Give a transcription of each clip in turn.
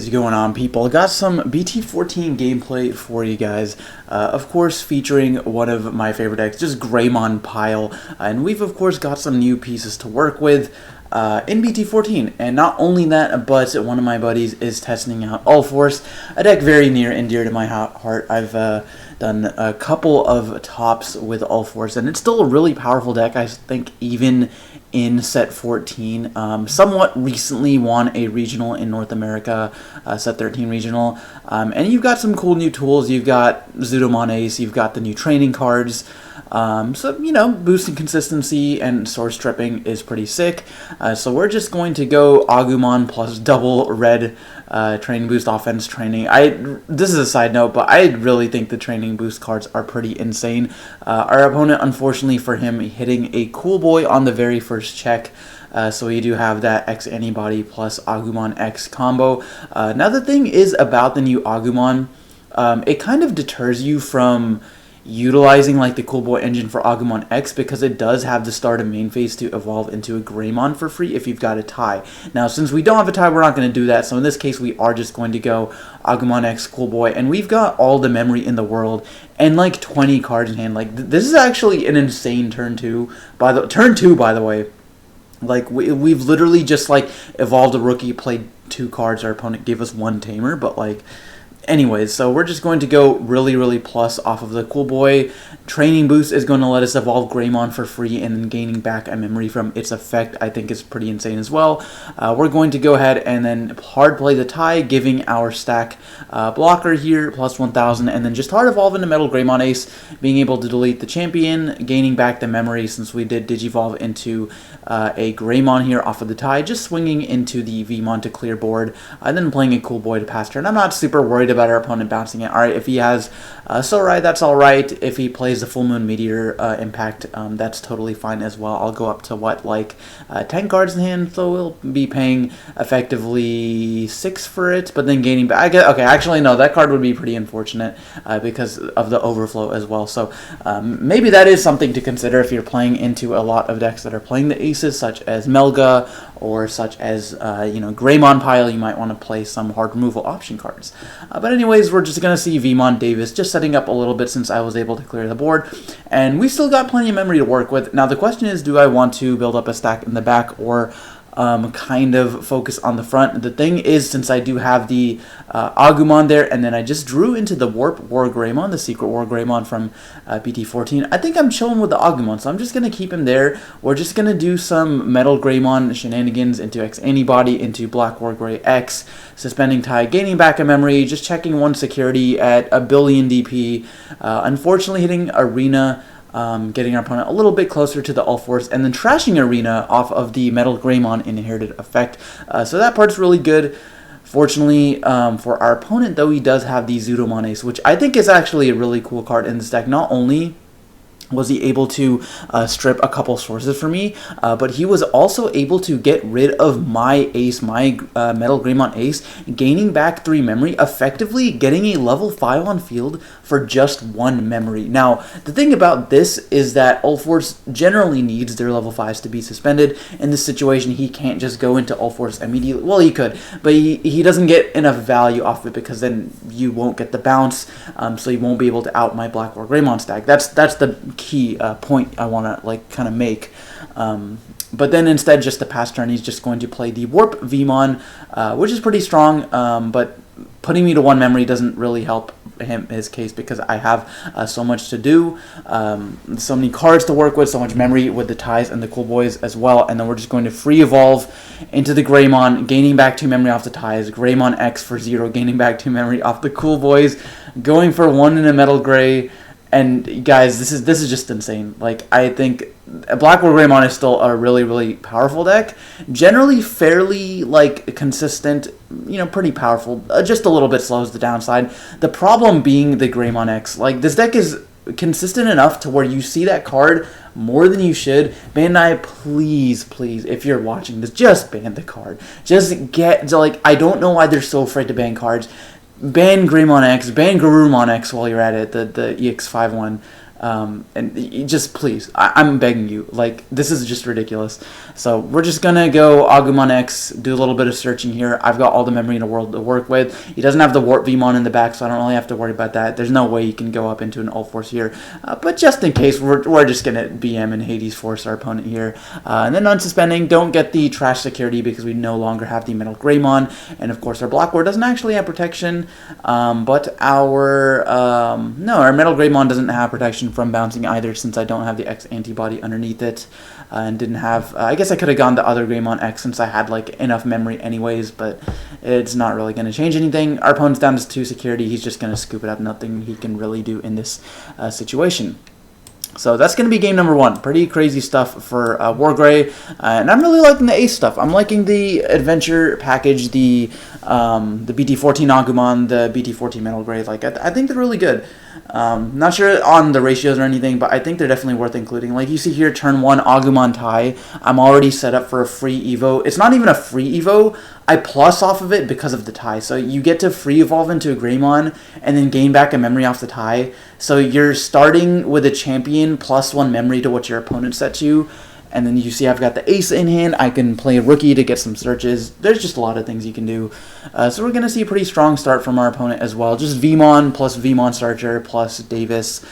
What's going on, people? Got some BT14 gameplay for you guys, of course featuring one of my favorite decks, just Greymon Pile, and we've of course got some new pieces to work with in BT14, and not only that, but one of my buddies is testing out All Force, a deck very near and dear to my heart. I've done a couple of tops with All Force, and it's still a really powerful deck. I think even in set 14, somewhat recently won a regional in North America, set 13 regional, and you've got some cool new tools. You've got Zudo Ace, you've got the new training cards, so you know, boosting consistency and source stripping is pretty sick. So we're just going to go Agumon plus double red training boost offense training. This is a side note, but I really think the training boost cards are pretty insane. Our opponent, unfortunately for him, hitting a cool boy on the very first check. So we do have that X antibody plus Agumon X combo. Now the thing is about the new Agumon, it kind of deters you from utilizing like the Cool Boy engine for Agumon X, because it does have the start of main phase to evolve into a Greymon for free if you've got a tie. Now since we don't have a tie, we're not going to do that, so in this case we are just going to go Agumon X Cool Boy, and we've got all the memory in the world and like 20 cards in hand. Like this is actually an insane turn 2 by the way. Like we've literally just like evolved a rookie, played 2 cards, our opponent gave us 1 tamer, but like anyways, so we're just going to go really plus off of the Cool Boy. Training boost is going to let us evolve Greymon for free, and then gaining back a memory from its effect I think is pretty insane as well. We're going to go ahead and then hard play the tie, giving our stack blocker here plus 1000, and then just hard evolve into Metal Greymon Ace, being able to delete the champion, gaining back the memory since we did Digivolve into a Greymon here off of the tie, just swinging into the Vmon to clear board, and then playing a Cool Boy to pass turn. I'm not super worried about our opponent bouncing it. Alright, if he has Sorai, that's alright. If he plays the Full Moon Meteor impact, that's totally fine as well. I'll go up to what, like 10 cards in hand, so we'll be paying effectively 6 for it, but then gaining back. Okay, actually no, that card would be pretty unfortunate because of the overflow as well. So maybe that is something to consider if you're playing into a lot of decks that are playing the aces, such as Melga or such as you know, Greymon Pile. You might want to play some hard removal option cards. But anyways, we're just going to see Vmon Davis just setting up a little bit since I was able to clear the board. And we still got plenty of memory to work with. Now the question is, do I want to build up a stack in the back or kind of focus on the front? The thing is, since I do have the Agumon there, and then I just drew into the WarGreymon, the secret WarGreymon from BT14, I think I'm chilling with the Agumon, so I'm just going to keep him there. We're just going to do some Metal Greymon shenanigans into X Antibody, into Black WarGrey X, suspending tie, gaining back a memory, just checking 1 security at 1 billion DP, unfortunately hitting Arena, getting our opponent a little bit closer to the All Force, and then trashing Arena off of the Metal Greymon inherited effect. So that part's really good. Fortunately for our opponent, though, he does have the Zudo Ace, which I think is actually a really cool card in this deck. Not only was he able to strip a couple sources for me, but he was also able to get rid of my ace, my Metal Greymon Ace, gaining back 3 memory, effectively getting a level 5 on field for just 1 memory. Now, the thing about this is that All Force generally needs their level 5s to be suspended. In this situation, he can't just go into All Force immediately. Well, he could, but he doesn't get enough value off it, because then you won't get the bounce, so you won't be able to out my Black WarGreymon stack. That's the key point I want to like kind of make. But then instead, just the pass turn, he's just going to play the Warp Vmon, which is pretty strong, but putting me to 1 memory doesn't really help his case, because I have so much to do, so many cards to work with, so much memory with the ties and the Cool Boys as well. And then we're just going to free evolve into the Greymon, gaining back 2 memory off the ties, Greymon X for 0, gaining back 2 memory off the Cool Boys, going for 1 in a Metal Grey. And guys, this is just insane. Like, I think Black WarGreymon is still a really powerful deck. Generally fairly like consistent, you know, pretty powerful. Just a little bit slows the downside. The problem being the Greymon X. Like, this deck is consistent enough to where you see that card more than you should. Bandai, please, if you're watching this, just ban the card. Just get, like, I don't know why they're so afraid to ban cards. Ban Greymon X, ban Garurumon X while you're at it, the EX5 one. And just please, I'm begging you, like, this is just ridiculous. So we're just gonna go Agumon X, do a little bit of searching here. I've got all the memory in the world to work with. He doesn't have the Warp Vmon in the back, so I don't really have to worry about that. There's no way you can go up into an Ult Force here, but just in case, we're just gonna BM and Hades Force our opponent here. And then unsuspending, don't get the trash security because we no longer have the Metal Greymon, and of course our Black War doesn't actually have protection, but our Metal Greymon doesn't have protection from bouncing either, since I don't have the X antibody underneath it, and didn't have, I guess I could have gone the other Greymon X since I had like enough memory anyways, but it's not really going to change anything. Our opponent's down to 2 security, he's just going to scoop it up, nothing he can really do in this situation. So that's going to be game number 1. Pretty crazy stuff for WarGrey, and I'm really liking the Ace stuff. I'm liking the adventure package, the BT14 Agumon, the BT14 Metal Grey. Like, I think they're really good. Not sure on the ratios or anything, but I think they're definitely worth including. Like you see here, turn 1 Agumon Tai. I'm already set up for a free Evo. It's not even a free Evo. I plus off of it because of the tie. So you get to free evolve into a Greymon and then gain back a memory off the tie. So you're starting with a champion plus 1 memory to what your opponent sets you. And then you see I've got the Ace in hand. I can play a rookie to get some searches. There's just a lot of things you can do. So we're going to see a pretty strong start from our opponent as well. Just Vmon plus Vmon Searcher plus Davis.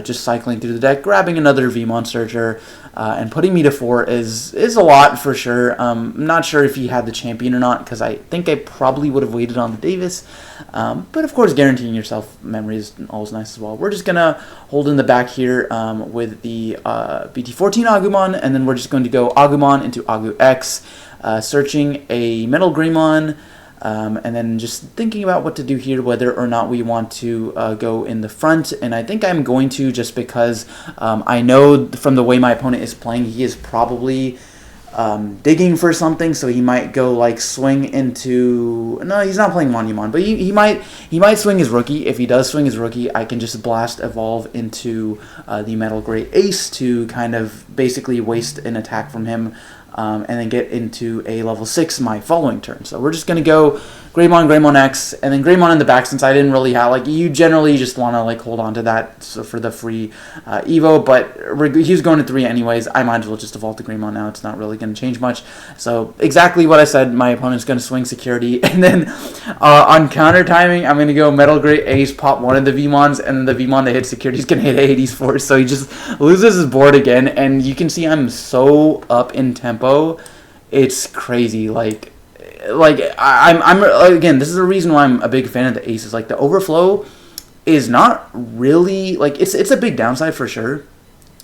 Just cycling through the deck, grabbing another Vmon Searcher, and putting me to 4 is a lot for sure. I'm not sure if he had the champion or not, because I think I probably would have waited on the Davis. But of course, guaranteeing yourself memory is always nice as well. We're just going to hold in the back here with the BT14 Agumon, and then we're just going to go Agumon into Agu X, searching a Metal Greymon, and then just thinking about what to do here, whether or not we want to go in the front. And I think I'm going to, just because I know from the way my opponent is playing, he is probably digging for something, so he might go like swing into, no, he's not playing Monumon, but he might swing his rookie. If he does swing his rookie, I can just blast evolve into the Metal Grey Ace to kind of basically waste an attack from him, and then get into a level 6 my following turn. So we're just going to go Greymon, Greymon X, and then Greymon in the back, since I didn't really have, like, you generally just want to like hold on to that for the free Evo, but he was going to 3 anyways. I might as well just evolve to Greymon now. It's not really going to change much. So exactly what I said, my opponent's going to swing security, and then on counter timing, I'm going to go Metal Grey Ace, pop 1 of the Vmons, and then the Vmon that hits security is going to hit Hades Force, so he just loses his board again, and you can see I'm so up in tempo. It's crazy. Like I'm again, this is the reason why I'm a big fan of the Aces. Like, the overflow is not really, like, it's a big downside for sure,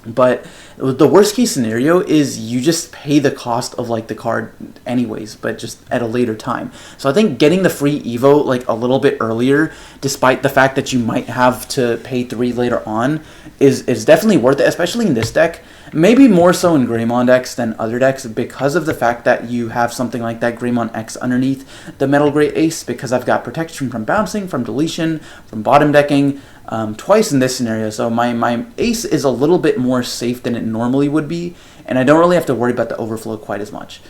but the worst case scenario is you just pay the cost of like the card anyways, but just at a later time. So I think getting the free Evo like a little bit earlier, despite the fact that you might have to pay 3 later on, is definitely worth it, especially in this deck. Maybe more so in Greymon decks than other decks, because of the fact that you have something like that Greymon X underneath the Metal Grey Ace, because I've got protection from bouncing, from deletion, from bottom decking, twice in this scenario. So my Ace is a little bit more safe than it normally would be, and I don't really have to worry about the overflow quite as much.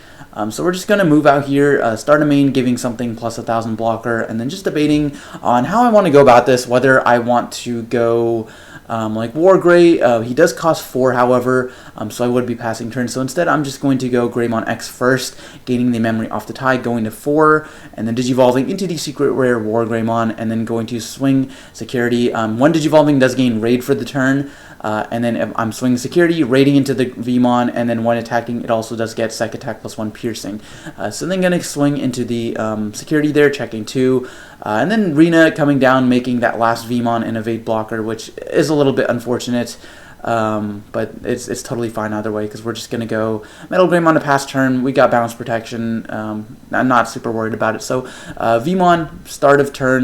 So we're just going to move out here, start a main, giving something plus 1,000 blocker, and then just debating on how I want to go about this, whether I want to go like WarGrey. He does cost 4, however, so I would be passing turns. So instead, I'm just going to go Greymon X first, gaining the memory off the tie, going to 4, and then Digivolving into the secret rare WarGreymon, and then going to swing security. When Digivolving does gain raid for the turn, and then if I'm swinging security, raiding into the Vmon, and then when attacking, it also does get sec attack plus 1 piercing. So then going to swing into the security there, checking 2, and then Rena coming down, making that last Vmon an evade blocker, which is a little bit unfortunate. But it's totally fine either way, because we're just going to go Metal Greymon to pass turn. We got bounce protection. I'm not super worried about it. So Vmon, start of turn,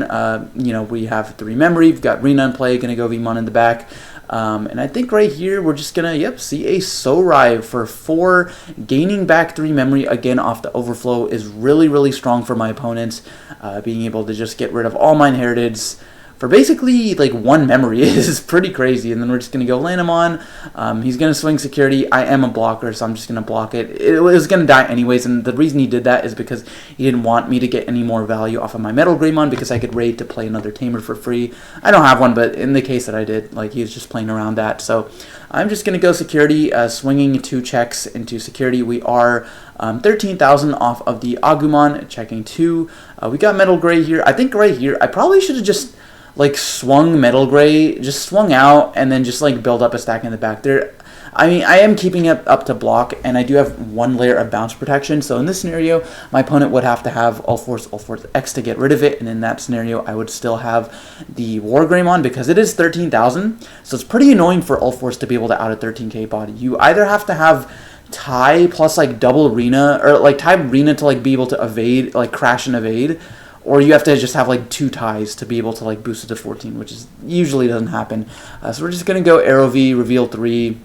we have 3 memory. We've got Rena in play, going to go Vmon in the back. And I think right here we're just going to, see a Sorai for 4. Gaining back 3 memory again off the overflow is really, really strong for my opponent. Being able to just get rid of all my inheriteds for basically like 1 memory is pretty crazy. And then we're just going to go Lanamon. He's going to swing security. I am a blocker, so I'm just going to block it. It was going to die anyways, and the reason he did that is because he didn't want me to get any more value off of my Metal Greymon, because I could raid to play another tamer for free. I don't have one, but in the case that I did, like, he was just playing around that. So I'm just going to go security, swinging 2 checks into security. We are 13,000 off of the Agumon, checking 2. We got Metal Gray here. I think right here, I probably should have just like swung Metal Gray, just swung out, and then just like build up a stack in the back there. I mean, I am keeping it up to block, and I do have 1 layer of bounce protection. So in this scenario, my opponent would have to have All Force X to get rid of it, and in that scenario, I would still have the WarGreymon because it is 13,000. So it's pretty annoying for All Force to be able to out a 13k body. You either have to have tie plus like double Rena, or like tie Rena to like be able to evade, like crash and evade, or you have to just have like 2 ties to be able to like boost it to 14, which is usually doesn't happen. So we're just gonna go Arrow V, reveal 3,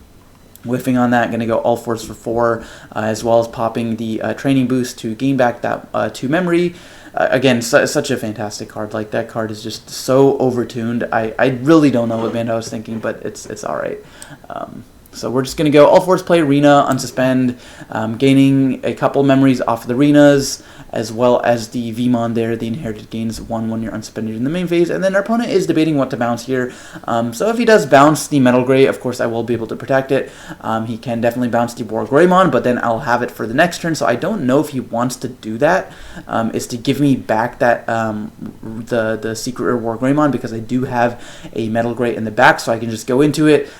whiffing on that. Gonna go All Force for 4, as well as popping the training boost to gain back that 2 memory. Again, such a fantastic card. Like, that card is just so overtuned. I really don't know what Bandai was thinking, but it's all right. So we're just going to go All Force play Rena, unsuspend, gaining a couple memories off of the Renas, as well as the Vmon there. The inherited gains 1 when you're unsuspended in the main phase. And then our opponent is debating what to bounce here. So if he does bounce the Metal Gray, of course I will be able to protect it. He can definitely bounce the WarGreymon, but then I'll have it for the next turn. So I don't know if he wants to do that, is to give me back that the secret rare WarGreymon, because I do have a Metal Gray in the back, so I can just go into it,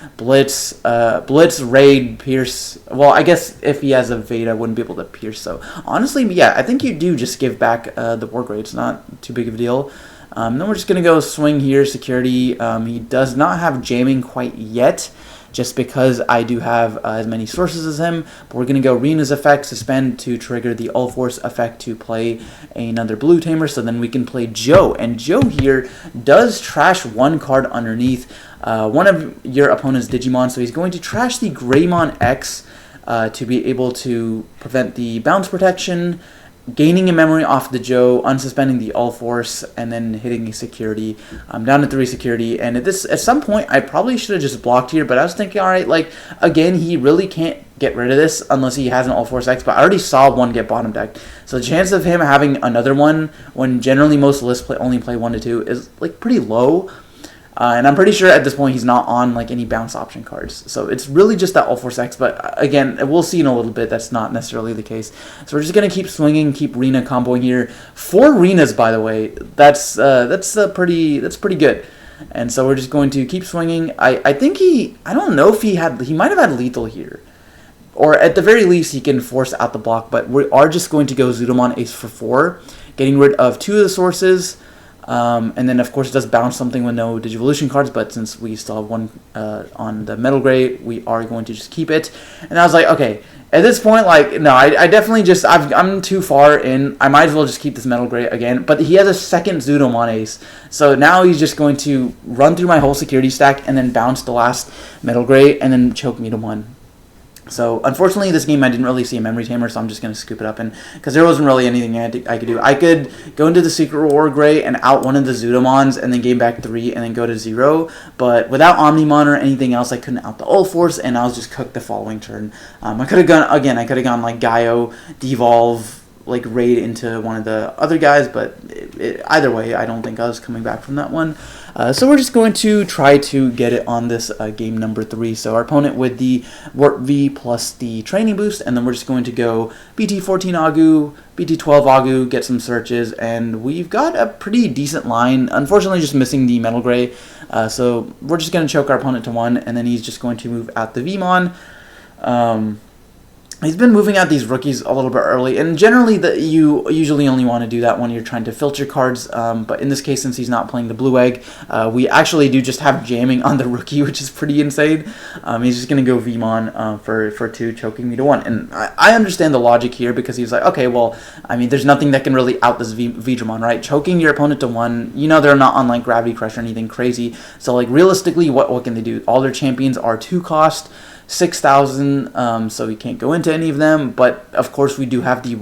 Blitz, raid, pierce. Well, I guess if he has a Veda, I wouldn't be able to pierce. So honestly, yeah, I think you do just give back the WarGray. It's not too big of a deal. Then we're just going to go swing here, security. He does not have jamming quite yet, just because I do have as many sources as him. But we're going to go Rena's effect, suspend to trigger the All Force effect to play another blue tamer, so then we can play Joe. And Joe here does trash 1 card underneath one of your opponent's Digimon, so he's going to trash the Greymon X to be able to prevent the bounce protection, gaining a memory off the Joe, unsuspending the All Force, and then hitting a security. I'm down to 3 security, and at some point I probably should have just blocked here, but I was thinking, alright, like, again, he really can't get rid of this unless he has an All Force X, but I already saw 1 get bottom decked. So the chance of him having another one, when generally most lists only play 1 to 2, is like pretty low. And I'm pretty sure at this point he's not on like any bounce option cards. So it's really just that All Force X. But again, we'll see in a little bit that's not necessarily the case. So we're just going to keep swinging, keep Rena comboing here. 4 Renas, by the way. That's pretty good. And so we're just going to keep swinging. I think I don't know if he might have had lethal here. Or at the very least, he can force out the block. But we are just going to go Zudomon Ace for 4, getting rid of 2 of the sources. And then, of course, it does bounce something with no Digivolution cards, but since we still have 1 on the Metal Gray, we are going to just keep it. And I was like, okay, at this point, like, no, I definitely just, I'm too far in. I might as well just keep this Metal Gray again. But he has a second Zudomon Ace, so now he's just going to run through my whole security stack and then bounce the last Metal Gray and then choke me to 1. So, unfortunately, this game I didn't really see a memory tamer, so I'm just going to scoop it up. And because there wasn't really anything I could do. I could go into the Secret War Gray and out one of the Zudomons and then gain back 3 and then go to 0. But without Omnimon or anything else, I couldn't out the All Force, and I was just cooked the following turn. I could have gone, again, like Gaio, Devolve, like raid into one of the other guys, but either way, I don't think I was coming back from that one. So we're just going to try to get it on this game number 3. So our opponent with the Warp V plus the training boost, and then we're just going to go BT14 Agu, BT12 Agu, get some searches, and we've got a pretty decent line. Unfortunately, just missing the Metal Gray. So we're just going to choke our opponent to 1, and then he's just going to move out the Vmon. He's been moving out these rookies a little bit early, and generally you usually only want to do that when you're trying to filter cards, but in this case, since he's not playing the blue egg, we actually do just have jamming on the rookie, which is pretty insane. He's just going to go Vmon for 2, choking me to 1, and I understand the logic here, because he's like, okay, well, I mean, there's nothing that can really out this Vidramon, right? Choking your opponent to 1, you know they're not on like Gravity Crush or anything crazy, so like realistically, what can they do? All their champions are 2 cost, 6,000, so we can't go into any of them. But of course, we do have the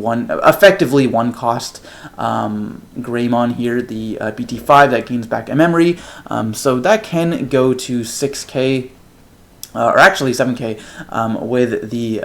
effectively one cost Greymon here, the BT5 that gains back a memory. So that can go to 6K, or actually 7K, with the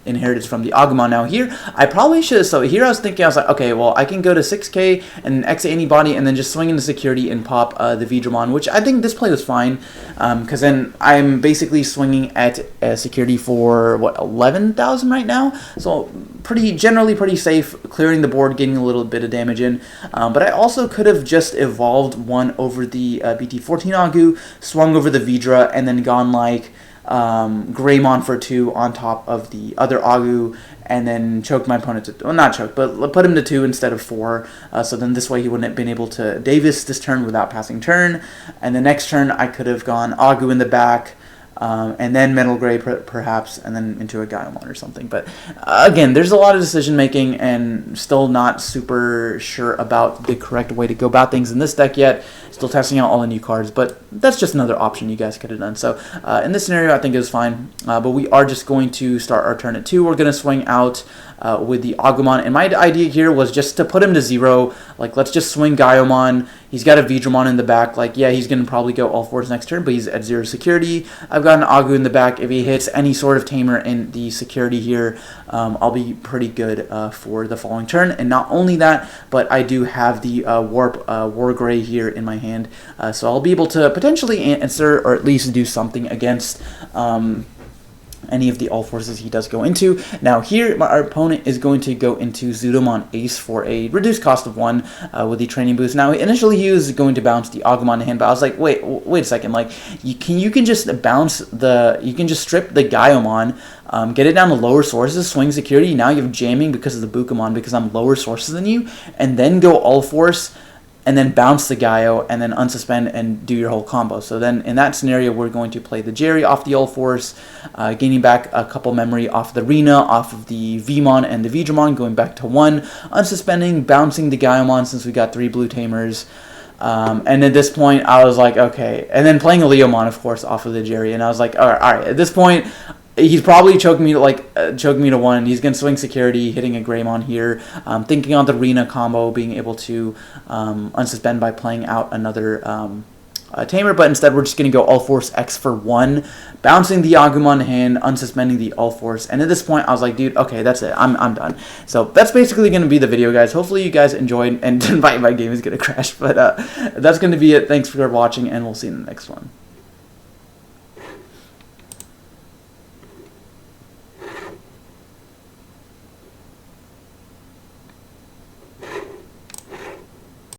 inheritance from the Agumon. Now here, I probably should, so here I was thinking, I was like, okay, well, I can go to 6K and exit anybody and then just swing into security and pop the Digimon, which I think this play was fine, because then I'm basically swinging at security for, what, 11,000 right now? So generally pretty safe, clearing the board, getting a little bit of damage in. But I also could have just evolved one over the BT14 Agu, swung over the Vidra, and then gone like Greymon for 2 on top of the other Agu, and then choked my opponent to, well, not choke, but put him to 2 instead of 4. So then this way he wouldn't have been able to Davis this turn without passing turn. And the next turn I could have gone Agu in the back, and then Metal Gray perhaps, and then into a Gaiamon or something. But again, there's a lot of decision making, and still not super sure about the correct way to go about things in this deck yet. Still testing out all the new cards, but that's just another option you guys could have done. So in this scenario, I think it was fine. But we are just going to start our turn at 2. We're going to swing out with the Agumon, and my idea here was just to put him to 0. Like, let's just swing Gaiamon. He's got a Vidramon in the back. Like, yeah, he's going to probably go all 4s next turn, but he's at 0 security. I've got an Agu in the back. If he hits any sort of tamer in the security here, I'll be pretty good for the following turn. And not only that, but I do have the WarGrey here in my hand. So I'll be able to potentially answer, or at least do something against any of the all forces he does go into. Now here, our opponent is going to go into Zudomon Ace for a reduced cost of 1 with the training boost. Now initially he was going to bounce the Agumon in hand, but I was like, wait a second, like you can just bounce you can just strip the Gaiamon, get it down to lower sources, swing security. Now you have jamming because of the Bukamon, because I'm lower sources than you, and then go all force, and then bounce the Gaio, and then unsuspend and do your whole combo. So then in that scenario, we're going to play the Jerry off the All Force, gaining back a couple memory off the Rena, off of the Vmon and the Vidramon, going back to 1, unsuspending, bouncing the Gaiamon since we got 3 blue tamers. And at this point, I was like, okay. And then playing a Leomon, of course, off of the Jerry, and I was like, all right. At this point, he's probably choked me to 1. He's gonna swing security, hitting a Greymon here. Thinking on the Rena combo, being able to unsuspend by playing out another tamer, but instead we're just gonna go all force X for 1, bouncing the Agumon hand, unsuspending the all force. And at this point, I was like, dude, okay, that's it. I'm done. So that's basically gonna be the video, guys. Hopefully you guys enjoyed, and my game is gonna crash, but that's gonna be it. Thanks for watching, and we'll see you in the next one.